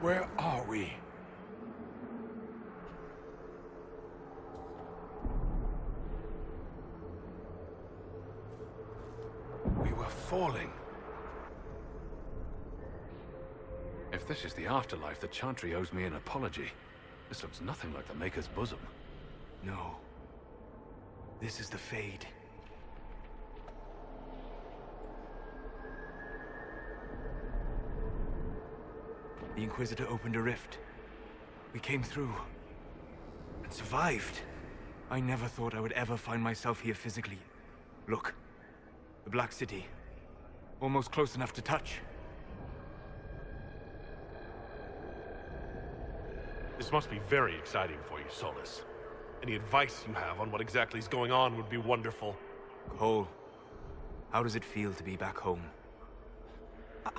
Where are we? We were falling. If this is the afterlife, the Chantry owes me an apology. This looks nothing like the Maker's bosom. No. This is the Fade. The Inquisitor opened a rift. We came through. And survived. I never thought I would ever find myself here physically. Look. The Black City. Almost close enough to touch. This must be very exciting for you, Solus. Any advice you have on what exactly is going on would be wonderful. Cole, how does it feel to be back home?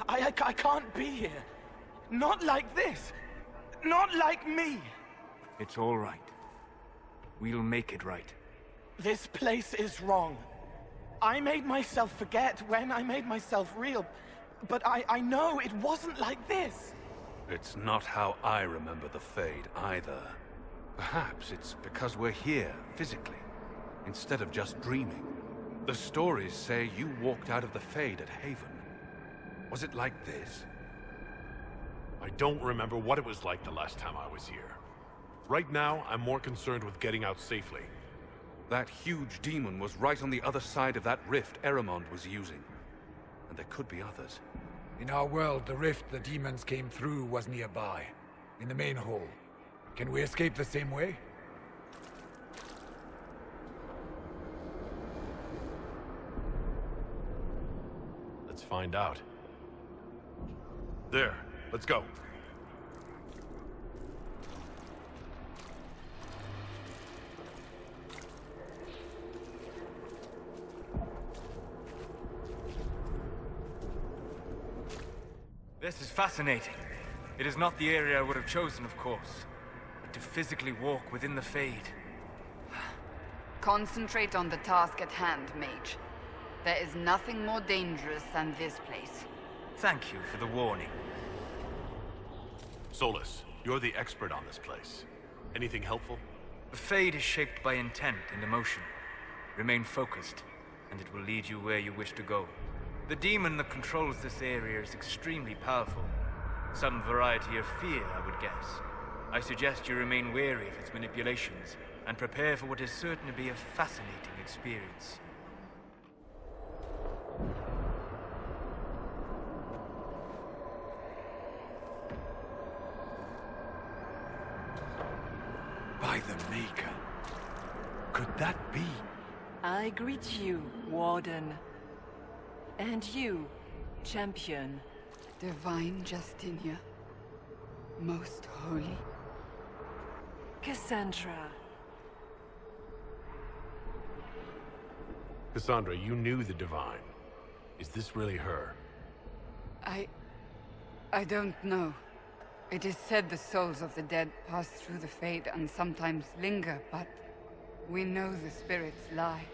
I can't be here. Not like this. Not like me. It's all right. We'll make it right. This place is wrong. I made myself forget when I made myself real. But I know it wasn't like this. It's not how I remember the Fade, either. Perhaps it's because we're here, physically, instead of just dreaming. The stories say you walked out of the Fade at Haven. Was it like this? I don't remember what it was like the last time I was here. Right now, I'm more concerned with getting out safely. That huge demon was right on the other side of that rift Eramond was using. And there could be others. In our world, the rift the demons came through was nearby, in the main hall. Can we escape the same way? Let's find out. There, let's go. This is fascinating. It is not the area I would have chosen, of course. But to physically walk within the Fade. Concentrate on the task at hand, mage. There is nothing more dangerous than this place. Thank you for the warning. Solus, you're the expert on this place. Anything helpful? The Fade is shaped by intent and emotion. Remain focused, and it will lead you where you wish to go. The demon that controls this area is extremely powerful. Some variety of fear, I would guess. I suggest you remain wary of its manipulations, and prepare for what is certain to be a fascinating experience. By the Maker. Could that be? I greet you, Warden. And you, Champion. Divine Justinia. Most holy. Cassandra. Cassandra, you knew the Divine. Is this really her? I don't know. It is said the souls of the dead pass through the Fade and sometimes linger, but we know the spirits lie.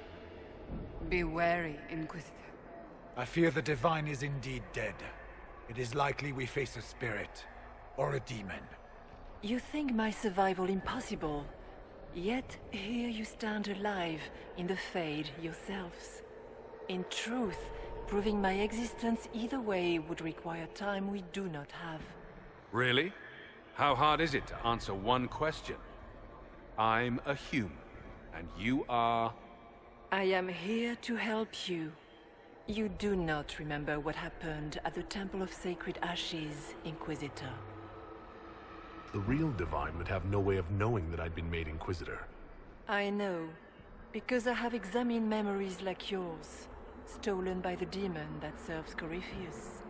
Be wary, Inquisitor. I fear the Divine is indeed dead. It is likely we face a spirit, or a demon. You think my survival impossible, yet here you stand alive in the Fade yourselves. In truth, proving my existence either way would require time we do not have. Really? How hard is it to answer one question? I'm a human, and you are... I am here to help you. You do not remember what happened at the Temple of Sacred Ashes, Inquisitor. The real Divine would have no way of knowing that I'd been made Inquisitor. I know. Because I have examined memories like yours, stolen by the demon that serves Corypheus.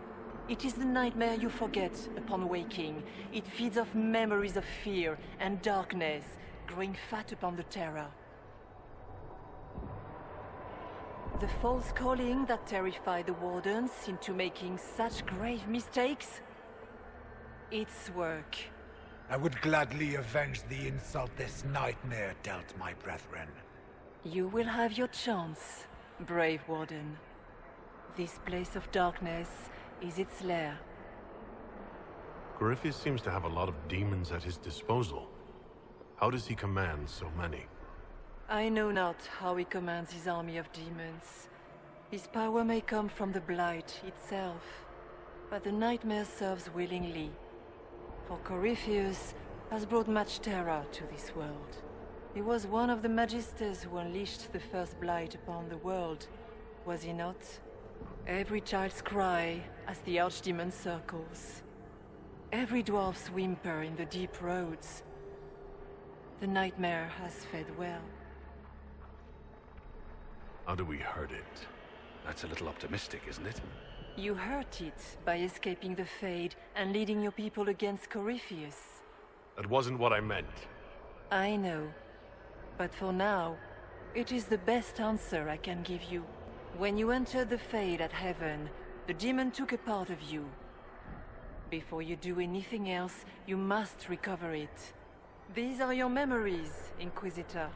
It is the nightmare you forget upon waking. It feeds off memories of fear and darkness, growing fat upon the terror. The false calling that terrified the wardens into making such grave mistakes? It's work. I would gladly avenge the insult this nightmare dealt my brethren. You will have your chance, brave warden. This place of darkness is its lair. Corypheus seems to have a lot of demons at his disposal. How does he command so many? I know not how he commands his army of demons. His power may come from the Blight itself, but the nightmare serves willingly. For Corypheus has brought much terror to this world. He was one of the Magisters who unleashed the first Blight upon the world, was he not? Every child's cry as the Archdemon circles. Every dwarf's whimper in the deep roads. The nightmare has fed well. How do we hurt it? That's a little optimistic, isn't it? You hurt it by escaping the Fade and leading your people against Corypheus. That wasn't what I meant. I know. But for now, it is the best answer I can give you. When you entered the Fade at Heaven, the demon took a part of you. Before you do anything else, you must recover it. These are your memories, Inquisitor.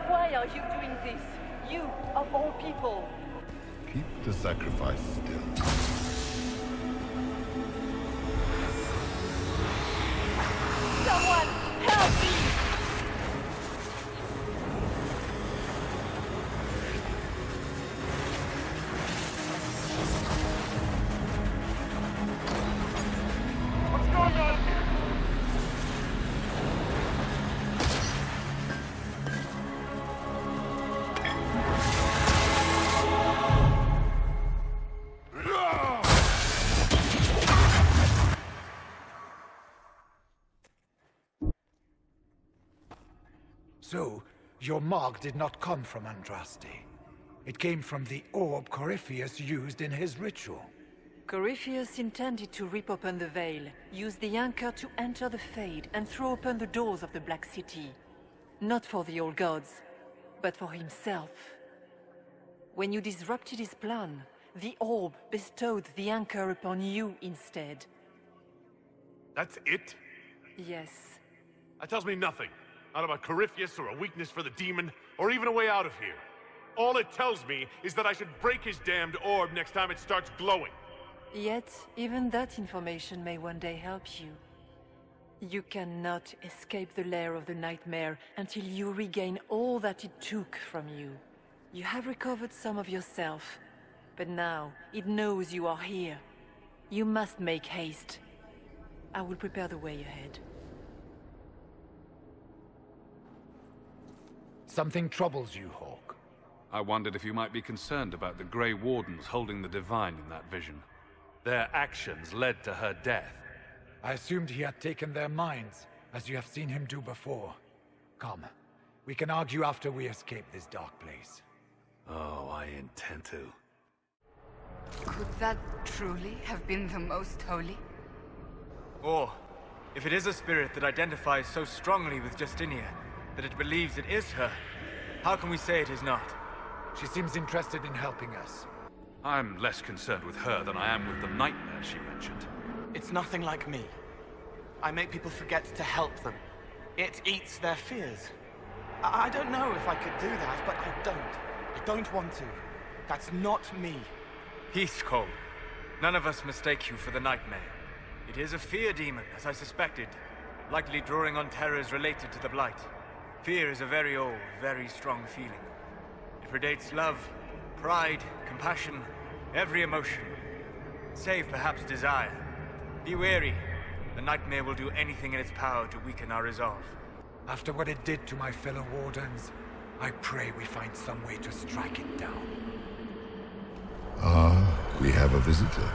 Why are you doing this? You, of all people! Keep the sacrifice still. Someone, help me! What's going on here? So, your mark did not come from Andraste. It came from the orb Corypheus used in his ritual. Corypheus intended to rip open the veil, use the anchor to enter the Fade, and throw open the doors of the Black City. Not for the old gods, but for himself. When you disrupted his plan, the orb bestowed the anchor upon you instead. That's it? Yes. That tells me nothing. Not about Corypheus or a weakness for the demon, or even a way out of here. All it tells me is that I should break his damned orb next time it starts glowing. Yet, even that information may one day help you. You cannot escape the lair of the nightmare until you regain all that it took from you. You have recovered some of yourself, but now it knows you are here. You must make haste. I will prepare the way ahead. Something troubles you, Hawk. I wondered if you might be concerned about the Grey Wardens holding the Divine in that vision. Their actions led to her death. I assumed he had taken their minds, as you have seen him do before. Come, we can argue after we escape this dark place. Oh, I intend to. Could that truly have been the most holy? Or, if it is a spirit that identifies so strongly with Justinia, that it believes it is her, how can we say it is not? She seems interested in helping us. I'm less concerned with her than I am with the nightmare she mentioned. It's nothing like me. I make people forget to help them. It eats their fears. I don't know if I could do that, but I don't. I don't want to. That's not me. Peace, Cole. None of us mistake you for the nightmare. It is a fear demon, as I suspected, likely drawing on terrors related to the Blight. Fear is a very old, very strong feeling. It predates love, Pride, compassion, every emotion. Save perhaps desire. Be wary. The nightmare will do anything in its power to weaken our resolve. After what it did to my fellow wardens, I pray we find some way to strike it down. Ah, we have a visitor.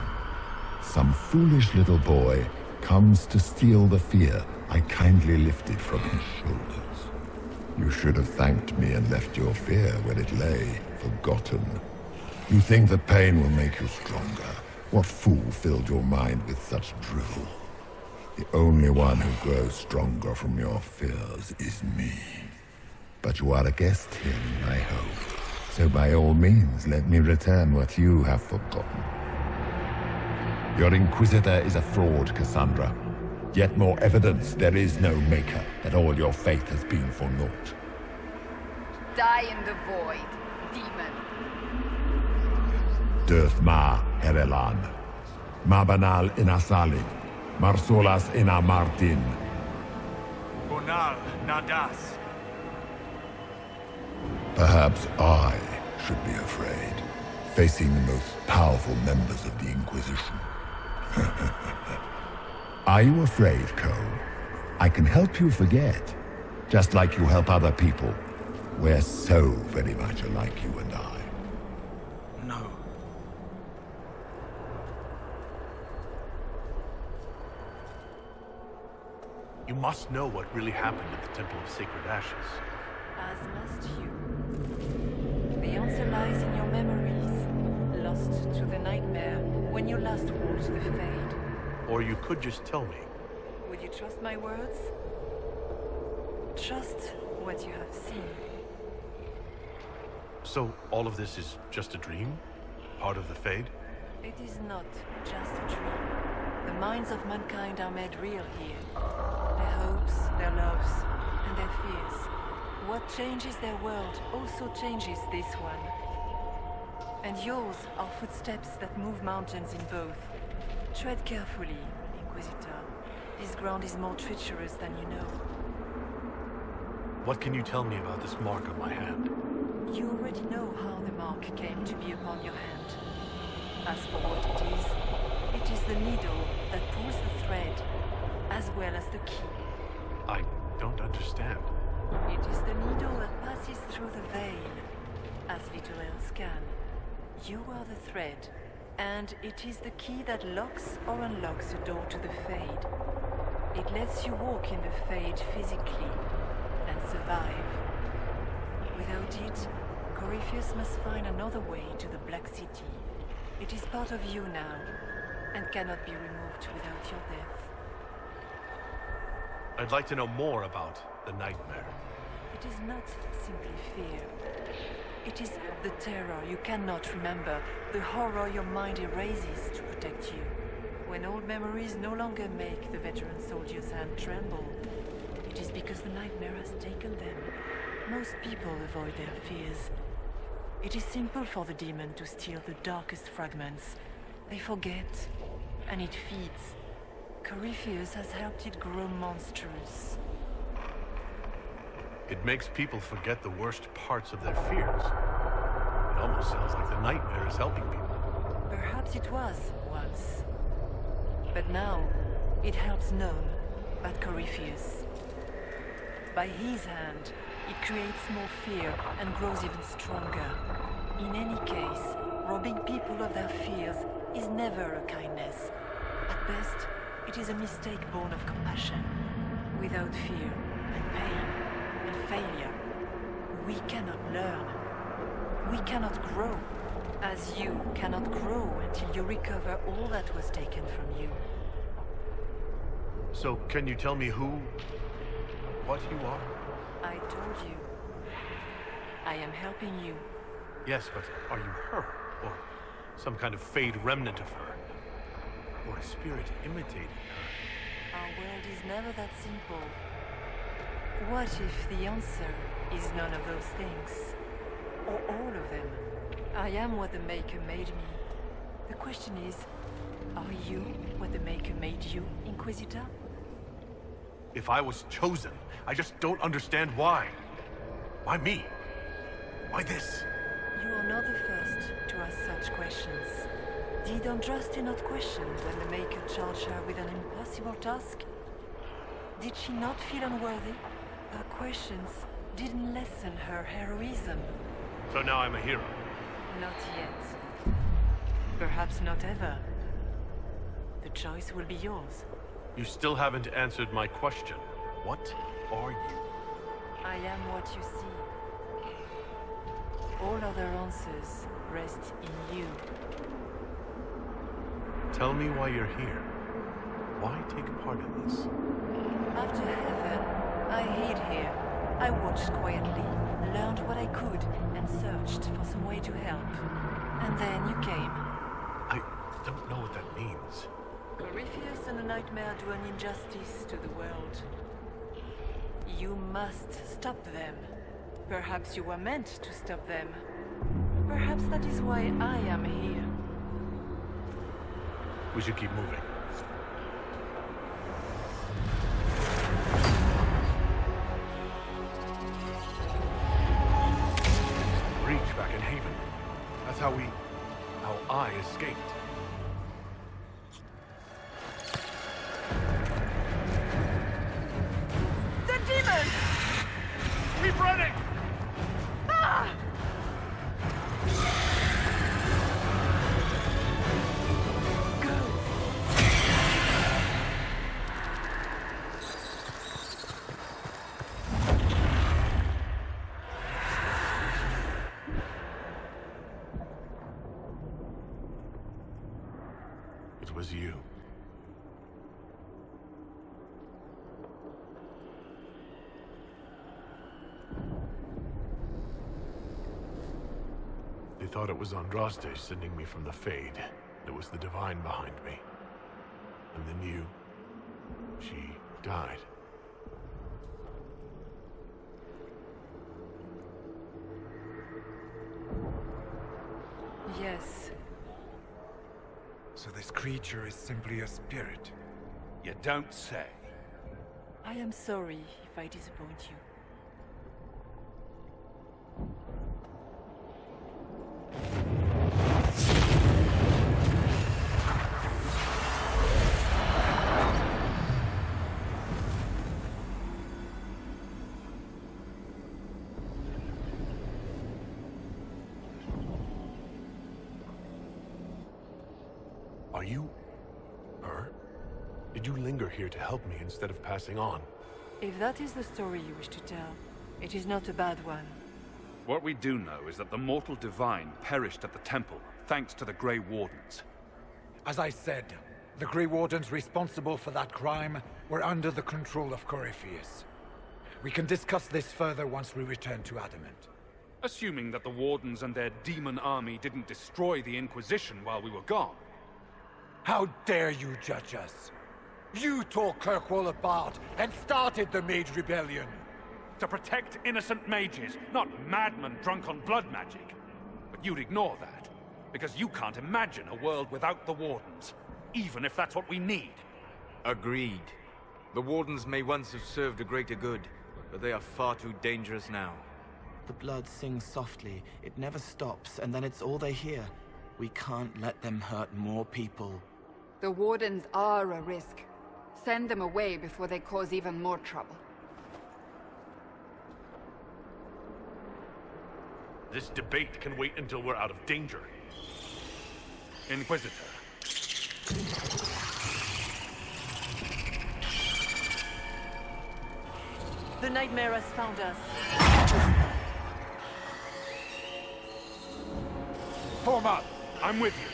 Some foolish little boy comes to steal the fear I kindly lifted from his shoulders. You should have thanked me and left your fear where it lay, forgotten. You think that pain will make you stronger. What fool filled your mind with such drivel? The only one who grows stronger from your fears is me. But you are a guest here in my home, so by all means let me return what you have forgotten. Your Inquisitor is a fraud, Cassandra. Yet more evidence there is no Maker, that all your faith has been for naught. Die in the void, demon. Dirth ma Herelan. Mabanal inasalid. Marsolas ina Martin. Bonal Nadas. Perhaps I should be afraid, facing the most powerful members of the Inquisition. Are you afraid, Cole? I can help you forget, just like you help other people. We're so very much alike, you and I. No. You must know what really happened at the Temple of Sacred Ashes. As must you. The answer lies in your memories, lost to the nightmare when you last walked the Fade. Or you could just tell me. Would you trust my words? Trust what you have seen. So, all of this is just a dream? Part of the Fade? It is not just a dream. The minds of mankind are made real here. Their hopes, their loves, and their fears. What changes their world also changes this one. And yours are footsteps that move mountains in both. Tread carefully, Inquisitor. This ground is more treacherous than you know. What can you tell me about this mark on my hand? You already know how the mark came to be upon your hand. As for what it is the needle that pulls the thread, as well as the key. I don't understand. It is the needle that passes through the veil, as little else can. You are the thread, and it is the key that locks or unlocks the door to the Fade. It lets you walk in the Fade physically, and survive. Without it, Corypheus must find another way to the Black City. It is part of you now, and cannot be removed without your death. I'd like to know more about the nightmare. It is not simply fear. It is the terror you cannot remember, the horror your mind erases to protect you. When old memories no longer make the veteran soldier's hand tremble, it is because the nightmare has taken them. Most people avoid their fears. It is simple for the demon to steal the darkest fragments. They forget, and it feeds. Corypheus has helped it grow monstrous. It makes people forget the worst parts of their fears. It almost sounds like the nightmare is helping people. Perhaps it was, once. But now, it helps none but Corypheus. By his hand, it creates more fear and grows even stronger. In any case, robbing people of their fears is never a kindness. At best, it is a mistake born of compassion. Without fear and pain and failure, we cannot learn. We cannot grow, as you cannot grow until you recover all that was taken from you. So, can you tell me what you are? I told you. I am helping you. Yes, but are you her? Or some kind of Fade remnant of her? Or a spirit imitating her? Our world is never that simple. What if the answer is none of those things? Or all of them? I am what the Maker made me. The question is, are you what the Maker made you, Inquisitor? If I was chosen, I just don't understand why. Why me? Why this? You are not the first to ask such questions. Did Andraste not question when the Maker charged her with an impossible task? Did she not feel unworthy? Her questions didn't lessen her heroism. So now I'm a hero. Not yet. Perhaps not ever. The choice will be yours. You still haven't answered my question. What are you? I am what you see. All other answers rest in you. Tell me why you're here. Why take part in this? After heaven, I hid here. I watched quietly, learned what I could, and searched for some way to help. And then you came. I don't know what that means. Corypheus and a nightmare do an injustice to the world. You must stop them. Perhaps you were meant to stop them. Perhaps that is why I am here. We should keep moving. Breach back in Haven. That's how I escaped. The demon! Keep running! Ah! It was you. They thought it was Andraste sending me from the Fade. It was the Divine behind me. And then you... she died. Yes. So this creature is simply a spirit. You don't say. I am sorry if I disappoint you. Are you... her? Did you linger here to help me instead of passing on? If that is the story you wish to tell, it is not a bad one. What we do know is that the mortal divine perished at the temple, thanks to the Grey Wardens. As I said, the Grey Wardens responsible for that crime were under the control of Corypheus. We can discuss this further once we return to Adamant. Assuming that the Wardens and their demon army didn't destroy the Inquisition while we were gone. How dare you judge us? You tore Kirkwall apart and started the Mage Rebellion. To protect innocent mages, not madmen drunk on blood magic. But you'd ignore that, because you can't imagine a world without the Wardens, even if that's what we need. Agreed. The Wardens may once have served a greater good, but they are far too dangerous now. The blood sings softly, it never stops, and then it's all they hear. We can't let them hurt more people. The Wardens are a risk. Send them away before they cause even more trouble. This debate can wait until we're out of danger. Inquisitor. The nightmare has found us. Form up! I'm with you.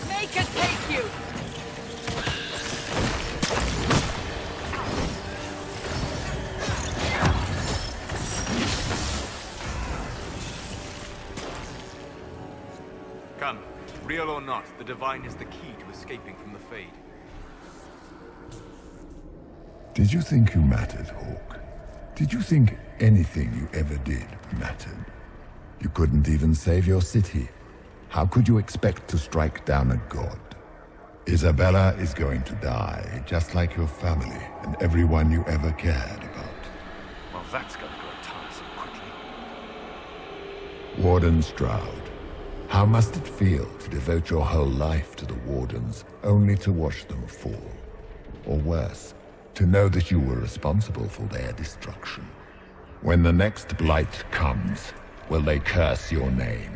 Make it take you! Come, real or not, the Divine is the key to escaping from the Fade. Did you think you mattered, Hawk? Did you think anything you ever did mattered? You couldn't even save your city. How could you expect to strike down a god? Isabella is going to die, just like your family and everyone you ever cared about. Well, that's gonna grow tiresome quickly. Warden Stroud, how must it feel to devote your whole life to the Wardens, only to watch them fall? Or worse, to know that you were responsible for their destruction. When the next blight comes, will they curse your name?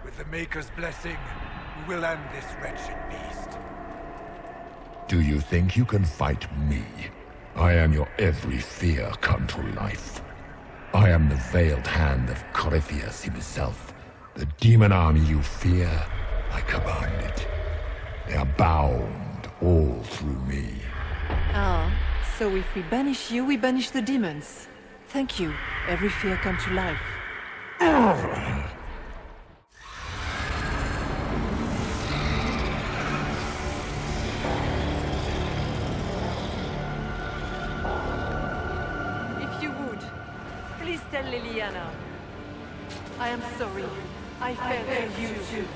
With the Maker's blessing, we will end this wretched beast. Do you think you can fight me? I am your every fear come to life. I am the veiled hand of Corypheus himself. The demon army you fear, I command it. They are bound all through me. Ah, so if we banish you, we banish the demons. Thank you. Every fear come to life. If you would, please tell Liliana. I am sorry. I failed you too.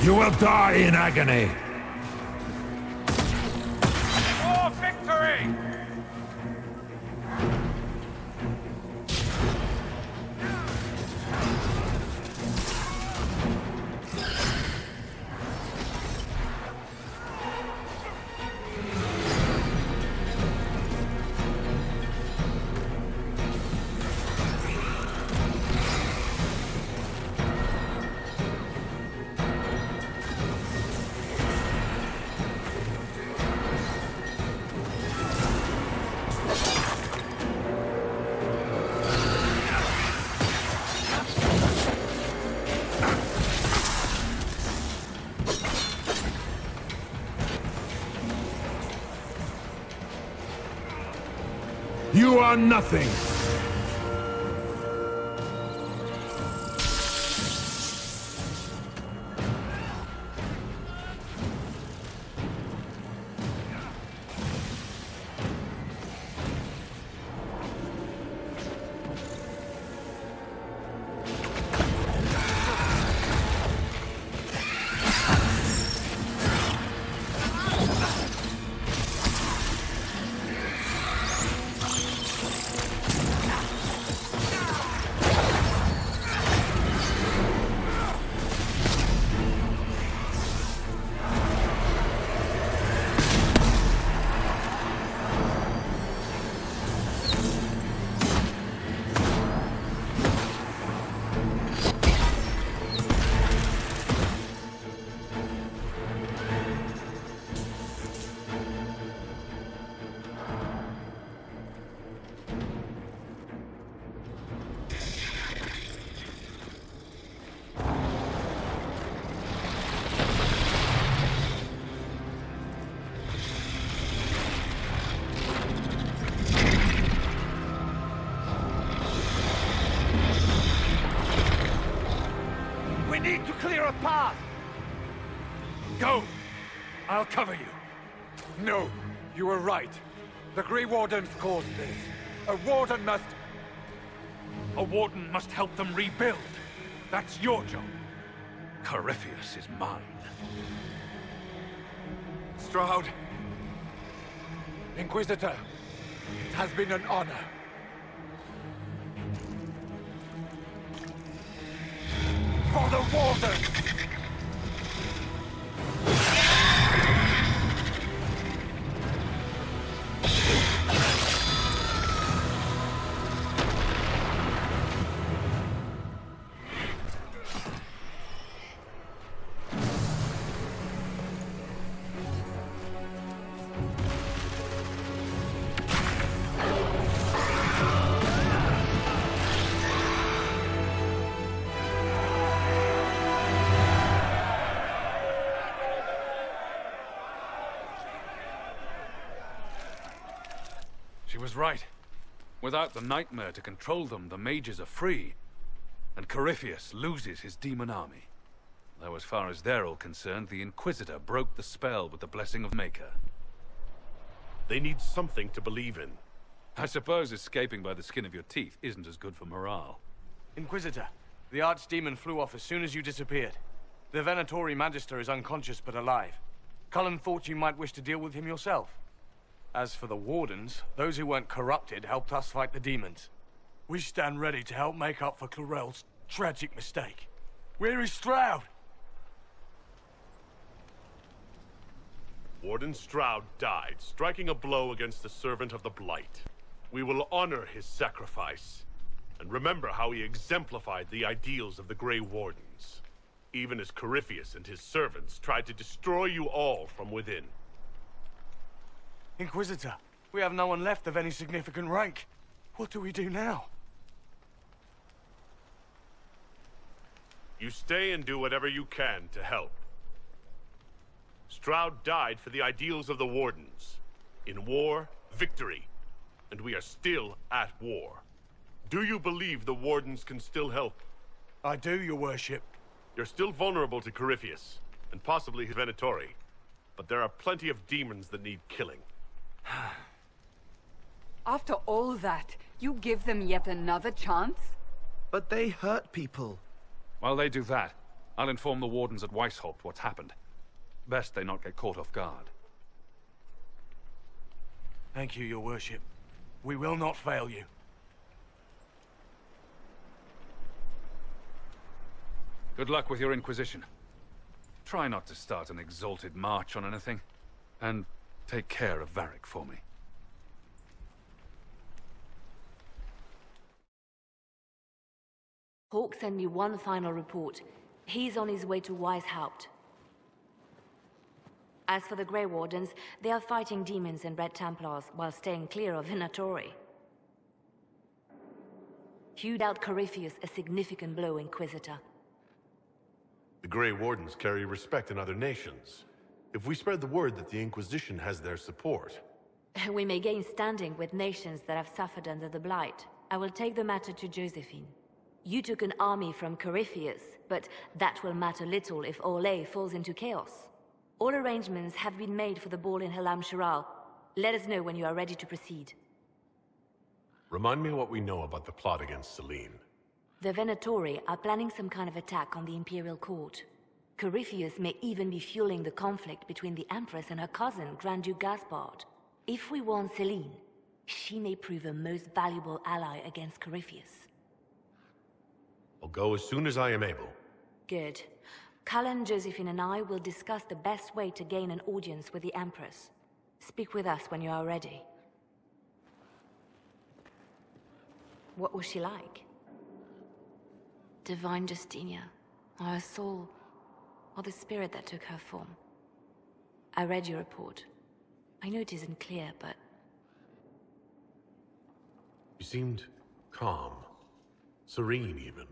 You will die in agony! For victory! You are nothing! Go! I'll cover you. No, you were right. The Grey Wardens caused this. A warden must... A warden must help them rebuild. That's your job. Corypheus is mine. Stroud. Inquisitor, it has been an honor. For the Warden! She was right. Without the nightmare to control them, the mages are free. And Corypheus loses his demon army. Though as far as they're all concerned, the Inquisitor broke the spell with the blessing of Maker. They need something to believe in. I suppose escaping by the skin of your teeth isn't as good for morale. Inquisitor, the archdemon flew off as soon as you disappeared. The Venatori Magister is unconscious but alive. Cullen thought you might wish to deal with him yourself. As for the Wardens, those who weren't corrupted helped us fight the demons. We stand ready to help make up for Clarel's tragic mistake. Where is Stroud? Warden Stroud died, striking a blow against the servant of the Blight. We will honor his sacrifice, and remember how he exemplified the ideals of the Grey Wardens, even as Corypheus and his servants tried to destroy you all from within. Inquisitor, we have no one left of any significant rank. What do we do now? You stay and do whatever you can to help. Stroud died for the ideals of the Wardens. In war, victory. And we are still at war. Do you believe the Wardens can still help? I do, your worship. You're still vulnerable to Corypheus, and possibly his Venatori. But there are plenty of demons that need killing. After all that, you give them yet another chance? But they hurt people. While they do that, I'll inform the Wardens at Weishaupt what's happened. Best they not get caught off guard. Thank you, your worship. We will not fail you. Good luck with your Inquisition. Try not to start an exalted march on anything. And take care of Varric for me. Hawk sent me one final report. He's on his way to Weishaupt. As for the Grey Wardens, they are fighting demons and Red Templars while staying clear of Venatori. Hewed out Corypheus a significant blow, Inquisitor. The Grey Wardens carry respect in other nations. If we spread the word that the Inquisition has their support... We may gain standing with nations that have suffered under the Blight. I will take the matter to Josephine. You took an army from Corypheus, but that will matter little if Orlais falls into chaos. All arrangements have been made for the ball in Halam Shiral. Let us know when you are ready to proceed. Remind me what we know about the plot against Selene. The Venatori are planning some kind of attack on the Imperial Court. Corypheus may even be fueling the conflict between the Empress and her cousin, Grand Duke Gaspard. If we warn Selene, she may prove a most valuable ally against Corypheus. I'll go as soon as I am able. Good. Cullen, Josephine and I will discuss the best way to gain an audience with the Empress. Speak with us when you are ready. What was she like? Divine Justinia, or her soul, or the spirit that took her form. I read your report. I know it isn't clear, but... She seemed calm, serene even,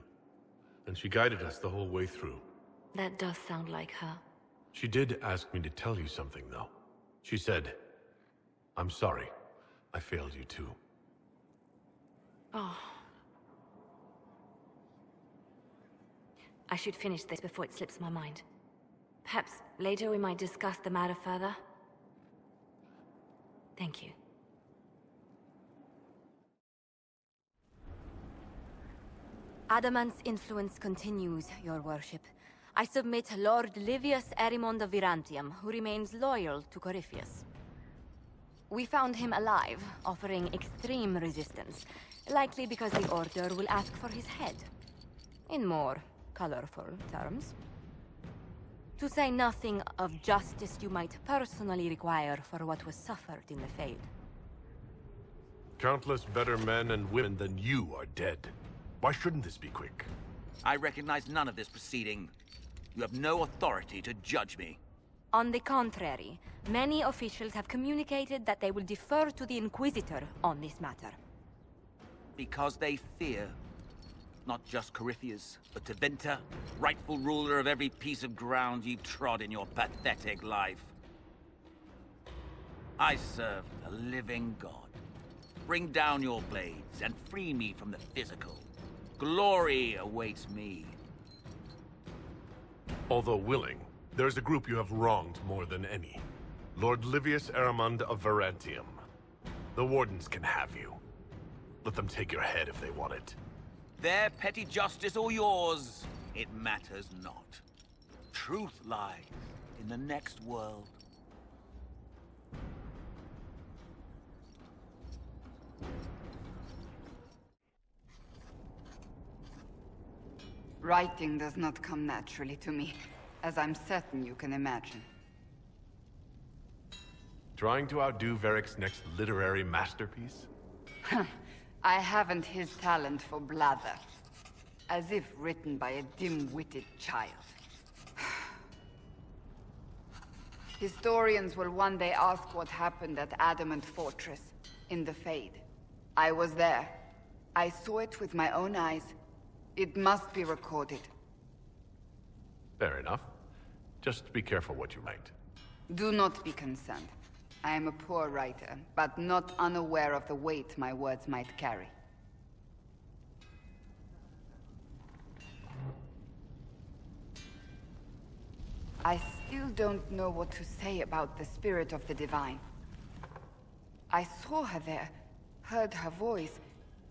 and she guided us the whole way through. That does sound like her. She did ask me to tell you something, though. She said, "I'm sorry. I failed you too." Oh. I should finish this before it slips my mind. Perhaps later we might discuss the matter further. Thank you. Adamant's influence continues, your worship. I submit Lord Livius Erimond of Virantium, who remains loyal to Corypheus. We found him alive, offering extreme resistance, likely because the Order will ask for his head. In more colorful terms. To say nothing of justice you might personally require for what was suffered in the Fade. Countless better men and women than you are dead. Why shouldn't this be quick? I recognize none of this proceeding. You have no authority to judge me. On the contrary, many officials have communicated that they will defer to the Inquisitor on this matter. Because they fear. Not just Corypheus, but Tevinter, rightful ruler of every piece of ground you've trod in your pathetic life. I serve the living God. Bring down your blades and free me from the physical. Glory awaits me. Although willing, there's a group you have wronged more than any. Lord Livius Aramund of Virantium. The Wardens can have you. Let them take your head if they want it. Their petty justice or yours, it matters not. Truth lies in the next world. Writing does not come naturally to me, as I'm certain you can imagine. Trying to outdo Varric's next literary masterpiece? I haven't his talent for blather. As if written by a dim-witted child. Historians will one day ask what happened at Adamant Fortress, in the Fade. I was there. I saw it with my own eyes. It must be recorded. Fair enough. Just be careful what you write. Do not be concerned. I am a poor writer, but not unaware of the weight my words might carry. I still don't know what to say about the spirit of the Divine. I saw her there, heard her voice,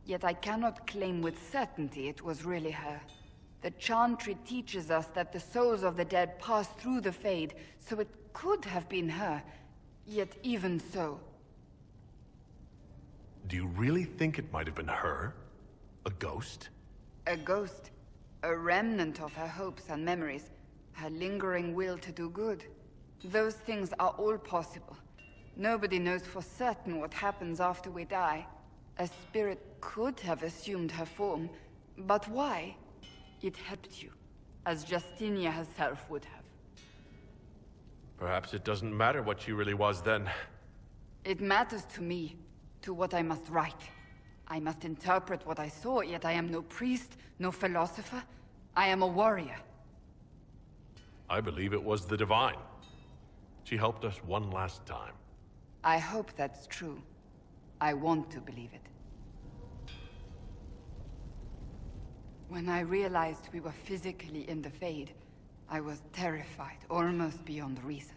yet I cannot claim with certainty it was really her. The Chantry teaches us that the souls of the dead pass through the Fade, so it could have been her, yet even so. Do you really think it might have been her? A ghost? A ghost. A remnant of her hopes and memories. Her lingering will to do good. Those things are all possible. Nobody knows for certain what happens after we die. A spirit could have assumed her form, but why? It helped you, as Justinia herself would have. Perhaps it doesn't matter what she really was then. It matters to me, to what I must write. I must interpret what I saw, yet I am no priest, no philosopher. I am a warrior. I believe it was the Divine. She helped us one last time. I hope that's true. I want to believe it. When I realized we were physically in the Fade, I was terrified, almost beyond reason.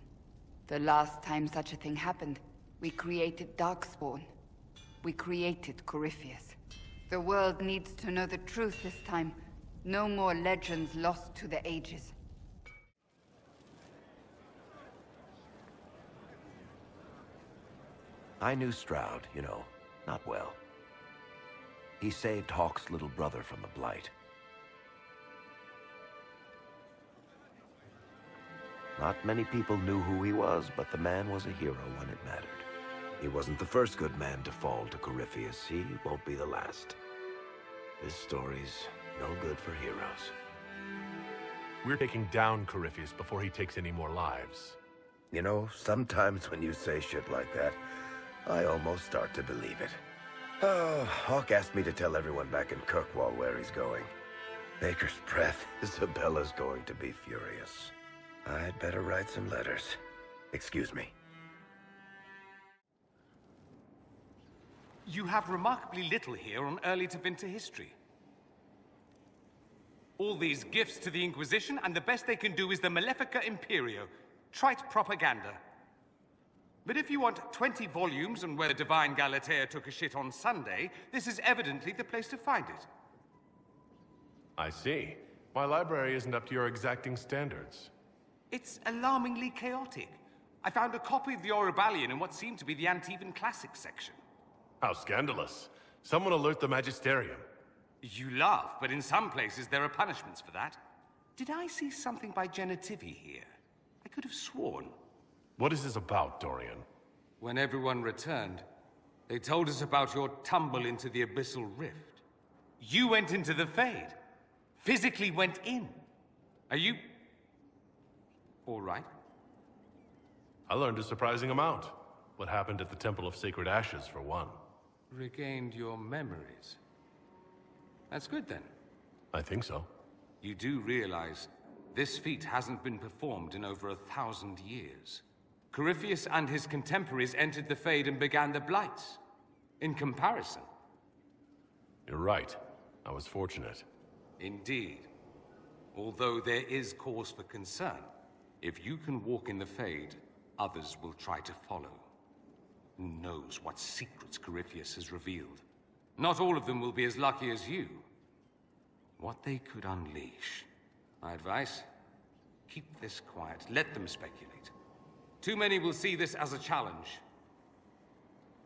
The last time such a thing happened, we created Darkspawn. We created Corypheus. The world needs to know the truth this time. No more legends lost to the ages. I knew Stroud, you know, not well. He saved Hawke's little brother from the Blight. Not many people knew who he was, but the man was a hero when it mattered. He wasn't the first good man to fall to Corypheus. He won't be the last. This story's no good for heroes. We're taking down Corypheus before he takes any more lives. You know, sometimes when you say shit like that, I almost start to believe it. Oh, Hawke asked me to tell everyone back in Kirkwall where he's going. Baker's breath. Isabella's going to be furious. I'd better write some letters. Excuse me. You have remarkably little here on early Tevinter history. All these gifts to the Inquisition, and the best they can do is the Malefica Imperio. Trite propaganda. But if you want 20 volumes on where the Divine Galatea took a shit on Sunday, this is evidently the place to find it. I see. My library isn't up to your exacting standards. It's alarmingly chaotic. I found a copy of the Oribalian in what seemed to be the Antivan Classics section. How scandalous. Someone alert the Magisterium. You laugh, but in some places there are punishments for that. Did I see something by Genitivi here? I could have sworn. What is this about, Dorian? When everyone returned, they told us about your tumble into the Abyssal Rift. You went into the Fade. Physically went in. Are you... all right? I learned a surprising amount. What happened at the Temple of Sacred Ashes, for one. Regained your memories. That's good, then. I think so. You do realize this feat hasn't been performed in over 1,000 years. Corypheus and his contemporaries entered the Fade and began the Blights. In comparison. You're right. I was fortunate. Indeed. Although there is cause for concern. If you can walk in the Fade, others will try to follow. Who knows what secrets Corypheus has revealed? Not all of them will be as lucky as you. What they could unleash. My advice? Keep this quiet. Let them speculate. Too many will see this as a challenge.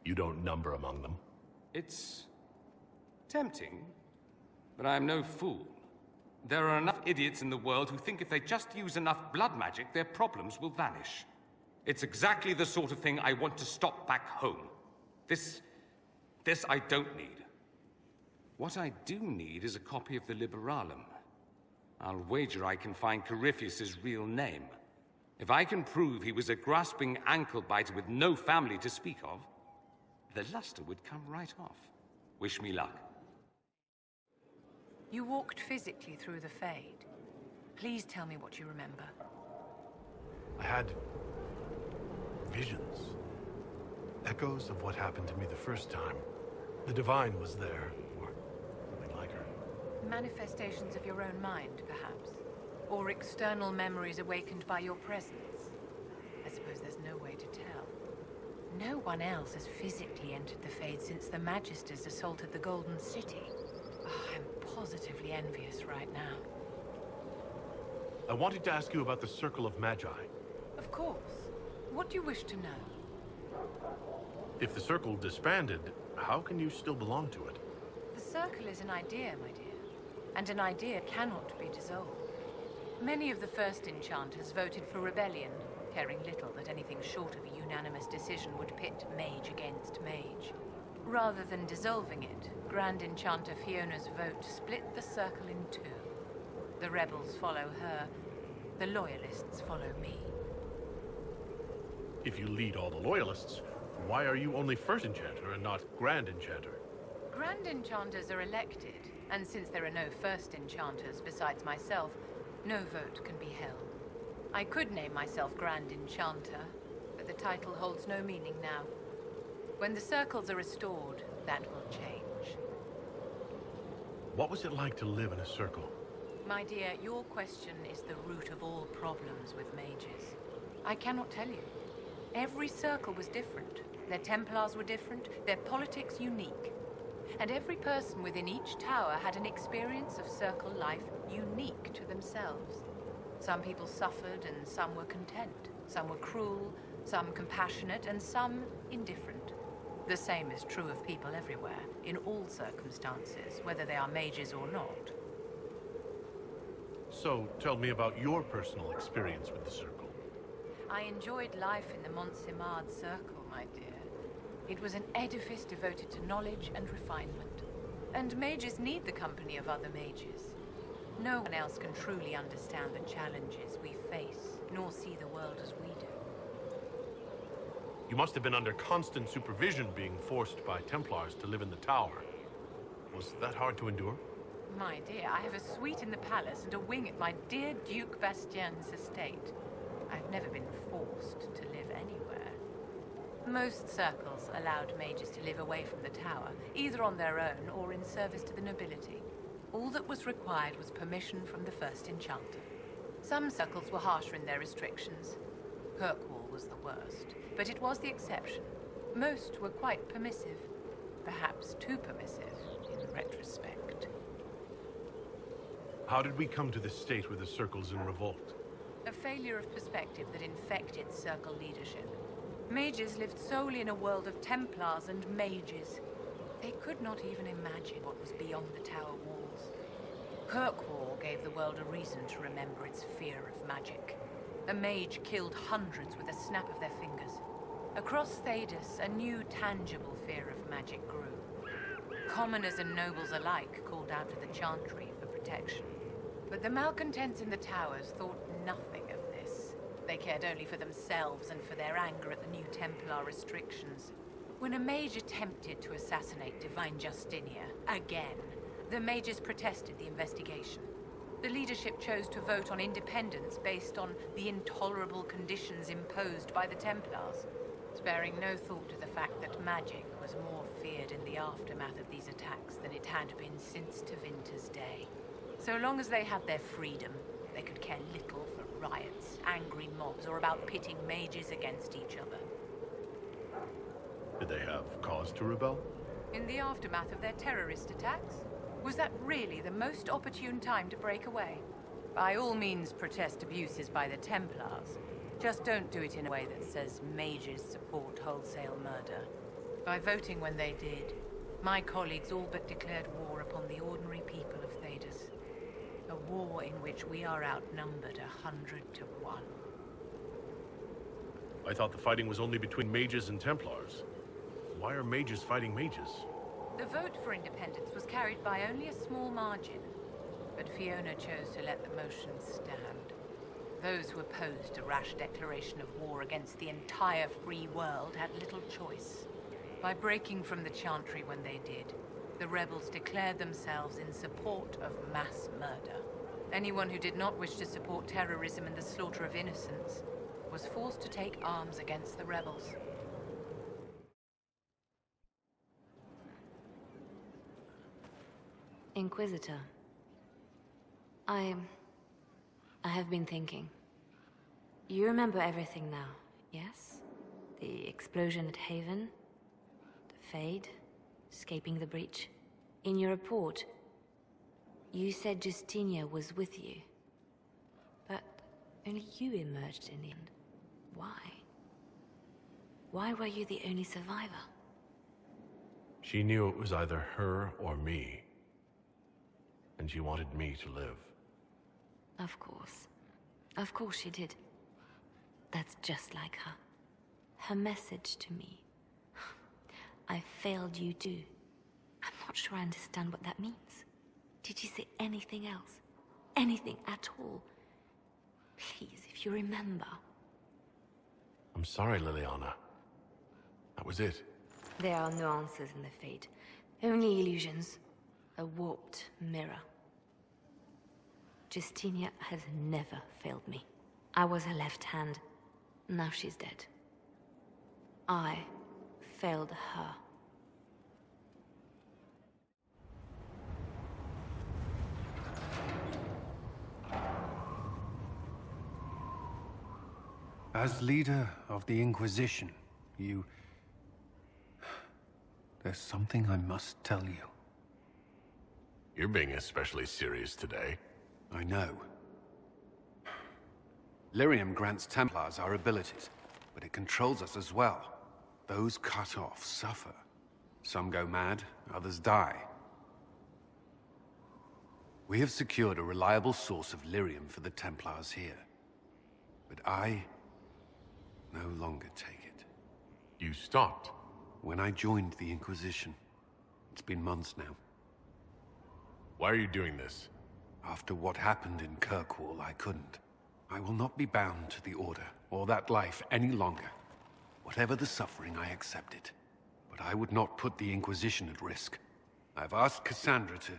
You don't number among them. It's tempting, but I am no fool. There are enough idiots in the world who think if they just use enough blood magic, their problems will vanish. It's exactly the sort of thing I want to stop back home. This I don't need. What I do need is a copy of the Liberalum. I'll wager I can find Corypheus's real name. If I can prove he was a grasping ankle-biter with no family to speak of, the luster would come right off. Wish me luck. You walked physically through the Fade. Please tell me what you remember. I had visions. Echoes of what happened to me the first time. The Divine was there, or something like her. Manifestations of your own mind, perhaps? Or external memories awakened by your presence? I suppose there's no way to tell. No one else has physically entered the Fade since the Magisters assaulted the Golden City. Oh, I'm positively envious right now. I wanted to ask you about the Circle of Magi. Of course. What do you wish to know? If the Circle disbanded, how can you still belong to it? The Circle is an idea, my dear. And an idea cannot be dissolved. Many of the first enchanters voted for rebellion, caring little that anything short of a unanimous decision would pit mage against mage. Rather than dissolving it, Grand Enchanter Fiona's vote split the Circle in two. The rebels follow her, the loyalists follow me. If you lead all the loyalists, why are you only First Enchanter and not Grand Enchanter? Grand Enchanters are elected, and since there are no First Enchanters besides myself, no vote can be held. I could name myself Grand Enchanter, but the title holds no meaning now. When the circles are restored, that will change. What was it like to live in a circle? My dear, your question is the root of all problems with mages. I cannot tell you. Every circle was different. Their templars were different, their politics unique. And every person within each tower had an experience of circle life unique to themselves. Some people suffered and some were content. Some were cruel, some compassionate, and some indifferent. The same is true of people everywhere, in all circumstances, whether they are mages or not. So, tell me about your personal experience with the Circle. I enjoyed life in the Montsimard Circle, my dear. It was an edifice devoted to knowledge and refinement. And mages need the company of other mages. No one else can truly understand the challenges we face, nor see the world as we do. You must have been under constant supervision being forced by Templars to live in the tower. Was that hard to endure? My dear, I have a suite in the palace and a wing at my dear Duke Bastien's estate. I've never been forced to live anywhere. Most circles allowed mages to live away from the tower, either on their own or in service to the nobility. All that was required was permission from the First Enchanter. Some circles were harsher in their restrictions. Kirkwall was the worst, but it was the exception. Most were quite permissive, perhaps too permissive in retrospect. How did we come to this state where the Circle's in revolt? A failure of perspective that infected Circle leadership. Mages lived solely in a world of Templars and mages. They could not even imagine what was beyond the tower walls. Kirkwall gave the world a reason to remember its fear of magic. A mage killed hundreds with a snap of their fingers. Across Thedas, a new tangible fear of magic grew. Commoners and nobles alike called out to the Chantry for protection. But the malcontents in the towers thought nothing of this. They cared only for themselves and for their anger at the new Templar restrictions. When a mage attempted to assassinate Divine Justinia, again, the mages protested the investigation. The leadership chose to vote on independence based on the intolerable conditions imposed by the Templars. sparing no thought to the fact that magic was more feared in the aftermath of these attacks than it had been since Tevinter's day. So long as they had their freedom, they could care little for riots, angry mobs, or about pitting mages against each other. Did they have cause to rebel? In the aftermath of their terrorist attacks? Was that really the most opportune time to break away? By all means, protest abuses by the Templars. Just don't do it in a way that says mages support wholesale murder. By voting when they did, my colleagues all but declared war upon the ordinary people of Thedas. A war in which we are outnumbered 100 to 1. I thought the fighting was only between mages and Templars. Why are mages fighting mages? The vote for independence was carried by only a small margin, but Fiona chose to let the motion stand. Those who opposed a rash declaration of war against the entire free world had little choice. By breaking from the Chantry when they did, the rebels declared themselves in support of mass murder. Anyone who did not wish to support terrorism and the slaughter of innocents was forced to take arms against the rebels. Inquisitor, I have been thinking. You remember everything now, yes? The explosion at Haven, the Fade, escaping the breach. In your report, you said Justinia was with you. But only you emerged in the end. Why? Why were you the only survivor? She knew it was either her or me. And she wanted me to live. Of course. Of course she did. That's just like her. Her message to me. I failed you too. I'm not sure I understand what that means. Did you say anything else? Anything at all? Please, if you remember. I'm sorry, Liliana. That was it. There are no answers in the Fade. Only illusions. A warped mirror. Justinia has never failed me. I was her left hand. Now she's dead. I failed her. As leader of the Inquisition, there's something I must tell you. You're being especially serious today. I know. Lyrium grants Templars our abilities, but it controls us as well. Those cut off suffer. Some go mad, others die. We have secured a reliable source of lyrium for the Templars here. But I no longer take it. You stopped? When I joined the Inquisition. It's been months now. Why are you doing this? After what happened in Kirkwall, I couldn't. I will not be bound to the Order, or that life any longer. Whatever the suffering, I accept it. But I would not put the Inquisition at risk. I've asked Cassandra to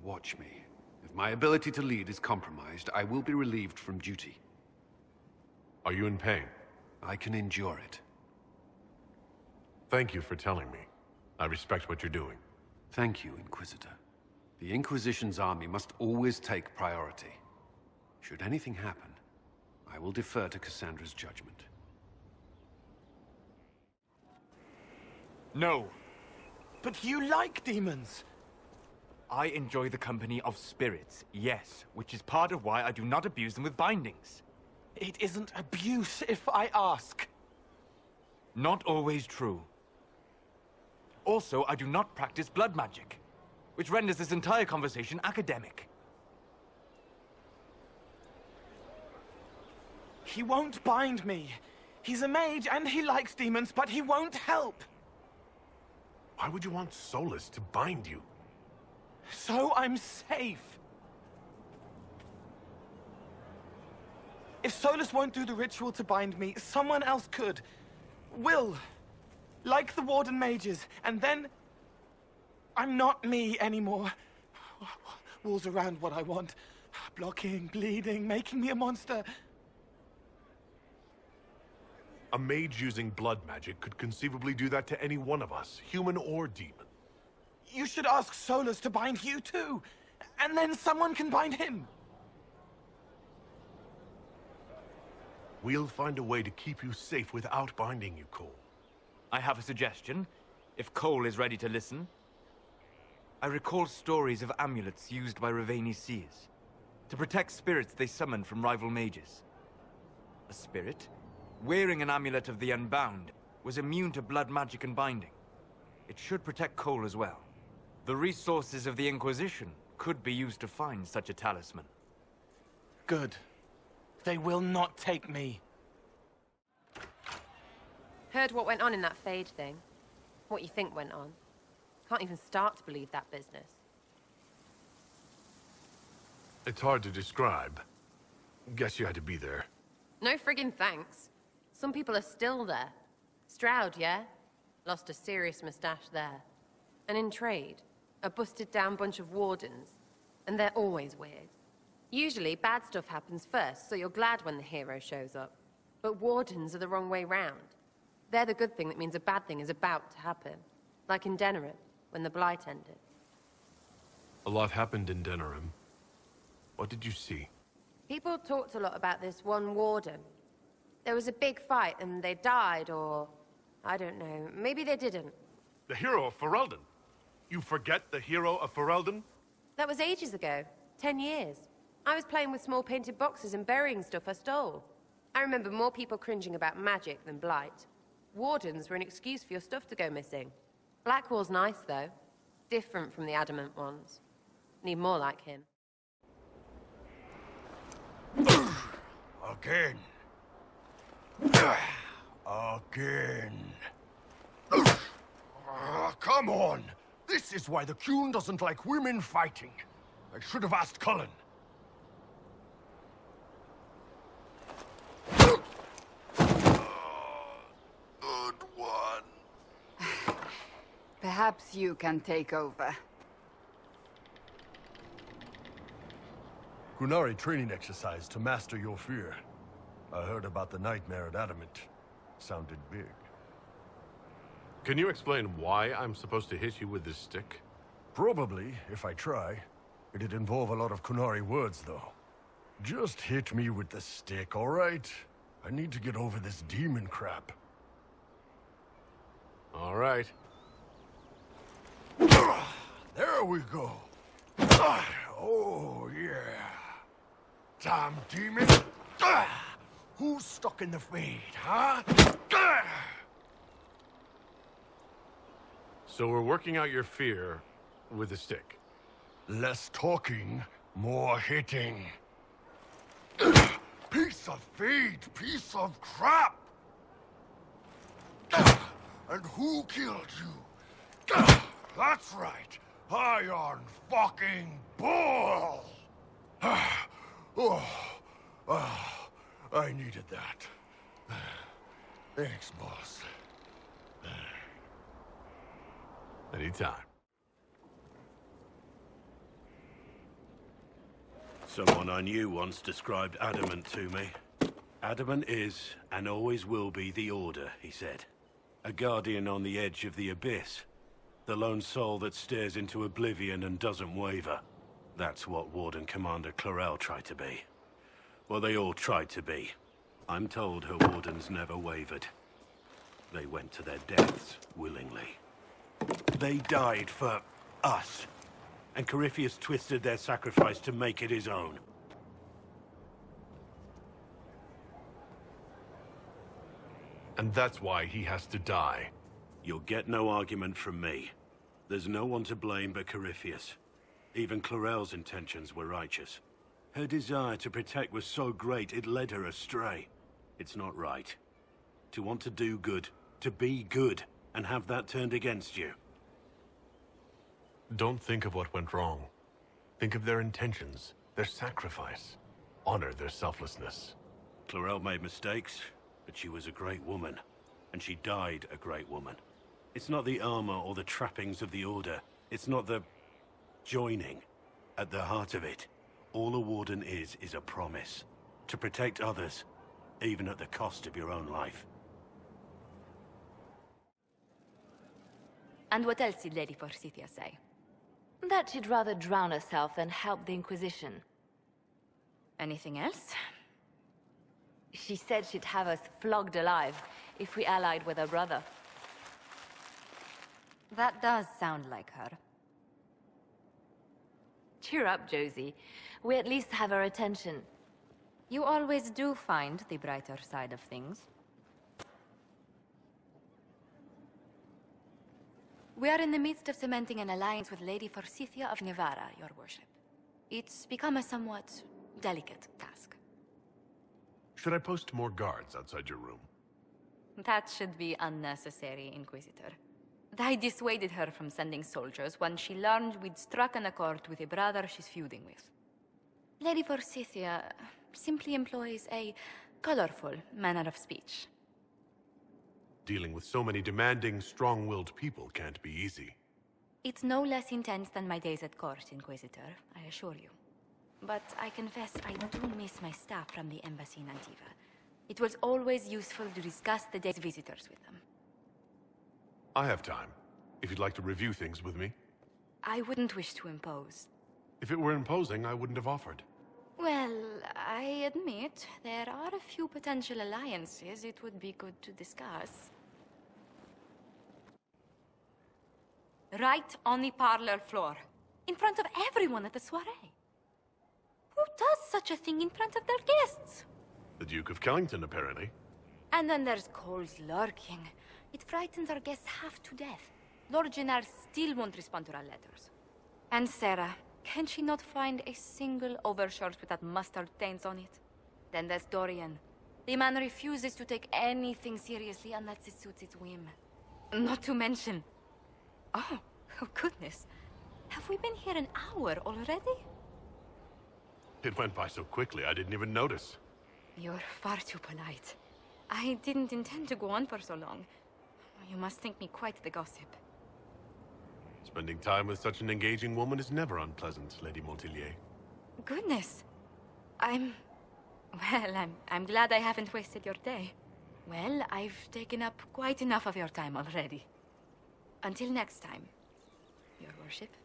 watch me. If my ability to lead is compromised, I will be relieved from duty. Are you in pain? I can endure it. Thank you for telling me. I respect what you're doing. Thank you, Inquisitor. The Inquisition's army must always take priority. Should anything happen, I will defer to Cassandra's judgment. No. But you like demons! I enjoy the company of spirits, yes, which is part of why I do not abuse them with bindings. It isn't abuse if I ask. Not always true. Also, I do not practice blood magic, which renders this entire conversation academic. He won't bind me. He's a mage and he likes demons, but he won't help. Why would you want Solus to bind you? So I'm safe. If Solus won't do the ritual to bind me, someone else could. Will. Like the Warden mages, and then I'm not me anymore. Walls around what I want. Blocking, bleeding, making me a monster. A mage using blood magic could conceivably do that to any one of us, human or demon. You should ask Solus to bind you too, and then someone can bind him. We'll find a way to keep you safe without binding you, Cole. I have a suggestion, if Cole is ready to listen. I recall stories of amulets used by Raveni seers to protect spirits they summoned from rival mages. A spirit, wearing an amulet of the Unbound, was immune to blood magic and binding. It should protect Cole as well. The resources of the Inquisition could be used to find such a talisman. Good. They will not take me. Heard what went on in that Fade thing. What you think went on. Can't even start to believe that business. It's hard to describe. Guess you had to be there. No friggin' thanks. Some people are still there. Stroud, yeah? Lost a serious mustache there. And in trade, a busted down bunch of wardens. And they're always weird. Usually, bad stuff happens first, so you're glad when the hero shows up. But wardens are the wrong way round. They're the good thing that means a bad thing is about to happen. Like in Denerim, when the Blight ended. A lot happened in Denerim. What did you see? People talked a lot about this one warden. There was a big fight and they died, or... I don't know, maybe they didn't. The hero of Ferelden? You forget the hero of Ferelden? That was ages ago. 10 years. I was playing with small painted boxes and burying stuff I stole. I remember more people cringing about magic than Blight. Wardens were an excuse for your stuff to go missing. Blackwall's nice, though. Different from the adamant ones. Need more like him. Again. Again. Come on! This is why the Qun doesn't like women fighting. I should have asked Cullen. Good one. Perhaps you can take over. Qunari training exercise to master your fear. I heard about the nightmare at Adamant. Sounded big. Can you explain why I'm supposed to hit you with this stick? Probably, if I try. It'd involve a lot of Qunari words, though. Just hit me with the stick, all right? I need to get over this demon crap. All right. There we go. Oh, yeah. Damn demon. Who's stuck in the Fade, huh? So we're working out your fear with a stick. Less talking, more hitting. Piece of Fade, piece of crap! And who killed you? That's right, Iron fucking Bull! I needed that. Thanks, boss. Anytime. Someone I knew once described Adamant to me. Adamant is, and always will be, the Order, he said. A guardian on the edge of the abyss. The lone soul that stares into oblivion and doesn't waver. That's what Warden Commander Clarel tried to be. Well, they all tried to be. I'm told her wardens never wavered. They went to their deaths willingly. They died for us. And Corypheus twisted their sacrifice to make it his own. And that's why he has to die. You'll get no argument from me. There's no one to blame but Corypheus. Even Clarel's intentions were righteous. Her desire to protect was so great it led her astray. It's not right. To want to do good, to be good, and have that turned against you. Don't think of what went wrong. Think of their intentions, their sacrifice. Honor their selflessness. Clarel made mistakes, but she was a great woman. And she died a great woman. It's not the armor or the trappings of the Order. It's not the joining. At the heart of it, all a Warden is a promise. To protect others, even at the cost of your own life. And what else did Lady Forsythia say? That she'd rather drown herself than help the Inquisition. Anything else? She said she'd have us flogged alive if we allied with her brother. That does sound like her. Cheer up, Josie. We at least have her attention. You always do find the brighter side of things. We are in the midst of cementing an alliance with Lady Forsythia of Nevarra, your worship. It's become a somewhat delicate task. Should I post more guards outside your room? That should be unnecessary, Inquisitor. I dissuaded her from sending soldiers when she learned we'd struck an accord with a brother she's feuding with. Lady Forsythia simply employs a colorful manner of speech. Dealing with so many demanding, strong-willed people can't be easy. It's no less intense than my days at court, Inquisitor, I assure you. But I confess I do miss my staff from the embassy in Antiva. It was always useful to discuss the day's visitors with them. I have time, if you'd like to review things with me. I wouldn't wish to impose. If it were imposing, I wouldn't have offered. Well, I admit there are a few potential alliances it would be good to discuss. Right on the parlor floor, in front of everyone at the soiree. Who does such a thing in front of their guests? The Duke of Kellington, apparently. And then there's Cole's lurking. It frightens our guests half to death. Lord Gennard still won't respond to our letters. And Sarah, can she not find a single overshirt with that mustard taint on it? Then there's Dorian. The man refuses to take anything seriously unless it suits its whim. Not to mention... Oh goodness. Have we been here an hour already? It went by so quickly, I didn't even notice. You're far too polite. I didn't intend to go on for so long. You must think me quite the gossip. Spending time with such an engaging woman is never unpleasant, Lady Montilyet. Goodness. I'm glad I haven't wasted your day. Well, I've taken up quite enough of your time already. Until next time, Your Worship.